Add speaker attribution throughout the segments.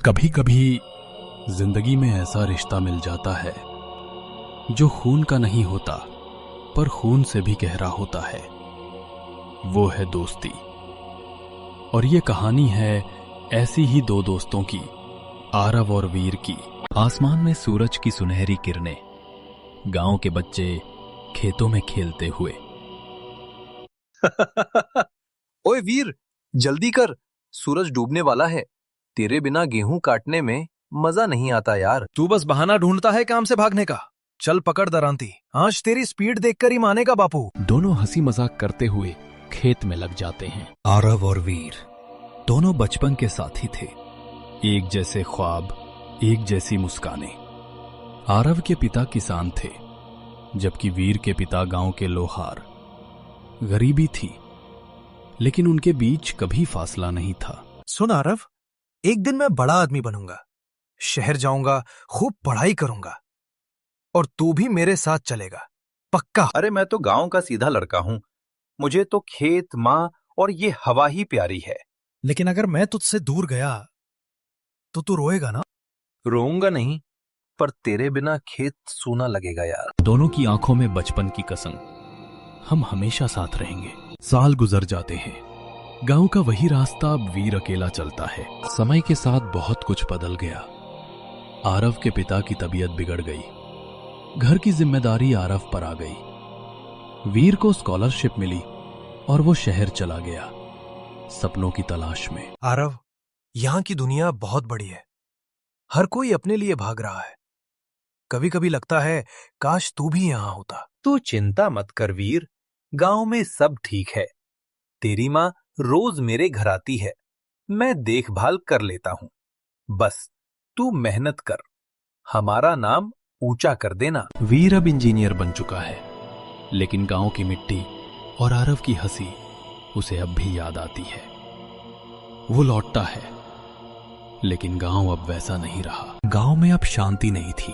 Speaker 1: कभी कभी जिंदगी में ऐसा रिश्ता मिल जाता है जो खून का नहीं होता पर खून से भी गहरा होता है। वो है दोस्ती। और ये कहानी है ऐसी ही दो दोस्तों की, आरव और वीर की। आसमान में सूरज की सुनहरी किरणें, गांव के बच्चे खेतों में खेलते हुए।
Speaker 2: ओए वीर, जल्दी कर, सूरज डूबने वाला है। तेरे बिना गेहूं काटने में मजा नहीं आता यार।
Speaker 3: तू बस बहाना ढूंढता है काम से भागने का। चल पकड़ दरांती, आज तेरी स्पीड देखकर ही मानेगा बापू।
Speaker 1: दोनों हंसी मजाक करते हुए खेत में लग जाते हैं।
Speaker 4: आरव और वीर
Speaker 1: दोनों बचपन के साथी थे, एक जैसे ख्वाब, एक जैसी मुस्कानें। आरव के पिता किसान थे, जबकि वीर के पिता गांव के लोहार। गरीबी थी, लेकिन उनके बीच कभी फासला नहीं था।
Speaker 3: सुन आरव, एक दिन मैं बड़ा आदमी बनूंगा, शहर जाऊंगा, खूब पढ़ाई करूंगा और तू भी मेरे साथ चलेगा, पक्का।
Speaker 2: अरे मैं तो गांव का सीधा लड़का हूं, मुझे तो खेत, माँ और ये हवा ही प्यारी है।
Speaker 3: लेकिन अगर मैं तुझसे दूर गया तो तू रोएगा ना?
Speaker 2: रोऊंगा नहीं, पर तेरे बिना खेत सूना लगेगा यार।
Speaker 1: दोनों की आंखों में बचपन की कसम, हम हमेशा साथ रहेंगे। साल गुजर जाते हैं, गांव का वही रास्ता अब वीर अकेला चलता है। समय के साथ बहुत कुछ बदल गया। आरव के पिता की तबीयत बिगड़ गई, घर की जिम्मेदारी आरव पर आ गई। वीर को स्कॉलरशिप मिली और वो शहर चला गया, सपनों की तलाश में।
Speaker 3: आरव, यहां की दुनिया बहुत बड़ी है, हर कोई अपने लिए भाग रहा है। कभी कभी लगता है काश तू भी यहां होता।
Speaker 2: तू चिंता मत कर वीर, गांव में सब ठीक है। तेरी माँ रोज मेरे घर आती है, मैं देखभाल कर लेता हूं। बस तू मेहनत कर, हमारा नाम ऊंचा कर देना।
Speaker 1: वीर अब इंजीनियर बन चुका है, लेकिन गांव की मिट्टी और आरव की हंसी उसे अब भी याद आती है। वो लौटता है, लेकिन गांव अब वैसा नहीं रहा। गांव में अब शांति नहीं थी।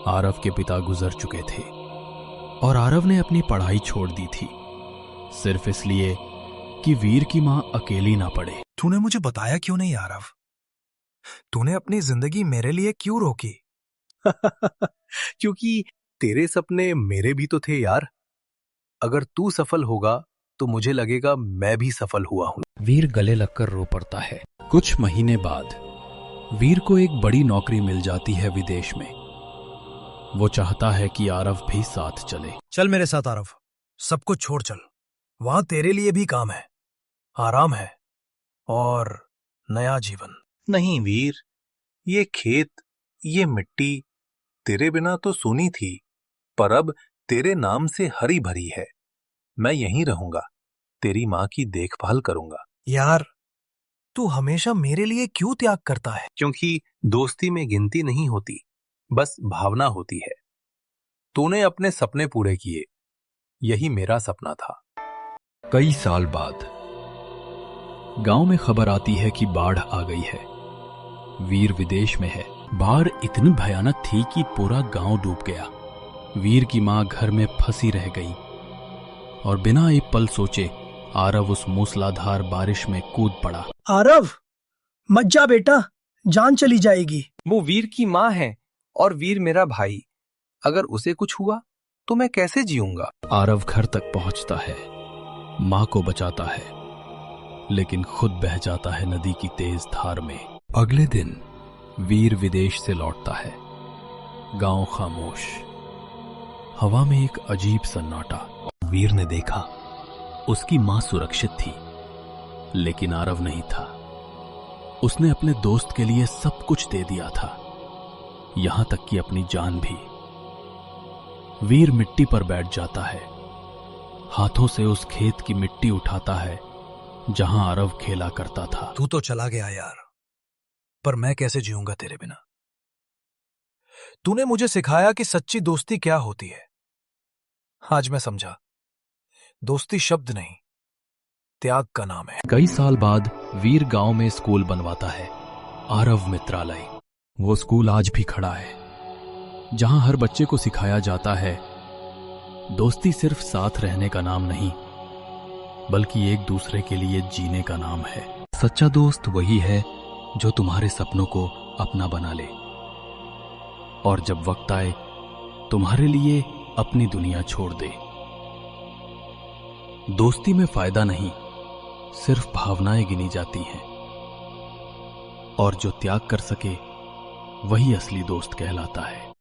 Speaker 1: आरव के पिता गुजर चुके थे और आरव ने अपनी पढ़ाई छोड़ दी थी, सिर्फ इसलिए कि वीर की मां अकेली ना पड़े।
Speaker 3: तूने मुझे बताया क्यों नहीं आरव? तूने अपनी जिंदगी मेरे लिए क्यों रोकी?
Speaker 2: क्योंकि तेरे सपने मेरे भी तो थे यार। अगर तू सफल होगा तो मुझे लगेगा मैं भी सफल हुआ हूं।
Speaker 1: वीर गले लगकर रो पड़ता है। कुछ महीने बाद वीर को एक बड़ी नौकरी मिल जाती है विदेश में। वो चाहता है कि आरव भी साथ चले।
Speaker 3: चल मेरे साथ आरव, सब कुछ छोड़ चल। वहां तेरे लिए भी काम है, आराम है और नया जीवन।
Speaker 2: नहीं वीर, ये खेत, ये मिट्टी तेरे बिना तो सूनी थी, पर अब तेरे नाम से हरी भरी है। मैं यहीं रहूंगा, तेरी माँ की देखभाल करूंगा।
Speaker 3: यार, तू हमेशा मेरे लिए क्यों त्याग करता है?
Speaker 2: क्योंकि दोस्ती में गिनती नहीं होती, बस भावना होती है। तूने अपने सपने पूरे किए, यही मेरा सपना था।
Speaker 1: कई साल बाद गांव में खबर आती है कि बाढ़ आ गई है। वीर विदेश में है। बाढ़ इतनी भयानक थी कि पूरा गांव डूब गया। वीर की मां घर में फंसी रह गई और बिना एक पल सोचे आरव उस मूसलाधार बारिश में कूद पड़ा।
Speaker 5: आरव, मत जा बेटा, जान चली जाएगी।
Speaker 2: वो वीर की माँ है और वीर मेरा भाई। अगर उसे कुछ हुआ तो मैं कैसे जीऊंगा?
Speaker 1: आरव घर तक पहुंचता है, मां को बचाता है, लेकिन खुद बह जाता है नदी की तेज धार में। अगले दिन वीर विदेश से लौटता है। गांव खामोश, हवा में एक अजीब सन्नाटा। वीर ने देखा, उसकी मां सुरक्षित थी, लेकिन आरव नहीं था। उसने अपने दोस्त के लिए सब कुछ दे दिया था, यहां तक कि अपनी जान भी। वीर मिट्टी पर बैठ जाता है, हाथों से उस खेत की मिट्टी उठाता है जहां आरव खेला करता था।
Speaker 3: तू तो चला गया यार, पर मैं कैसे जीऊंगा तेरे बिना? तूने मुझे सिखाया कि सच्ची दोस्ती क्या होती है। आज मैं समझा, दोस्ती शब्द नहीं, त्याग का नाम है।
Speaker 1: कई साल बाद वीर गांव में स्कूल बनवाता है, आरव मित्रालय। वो स्कूल आज भी खड़ा है, जहां हर बच्चे को सिखाया जाता है दोस्ती सिर्फ साथ रहने का नाम नहीं, बल्कि एक दूसरे के लिए जीने का नाम है। सच्चा दोस्त वही है जो तुम्हारे सपनों को अपना बना ले और जब वक्त आए तुम्हारे लिए अपनी दुनिया छोड़ दे। दोस्ती में फायदा नहीं, सिर्फ भावनाएं गिनी जाती हैं, और जो त्याग कर सके वही असली दोस्त कहलाता है।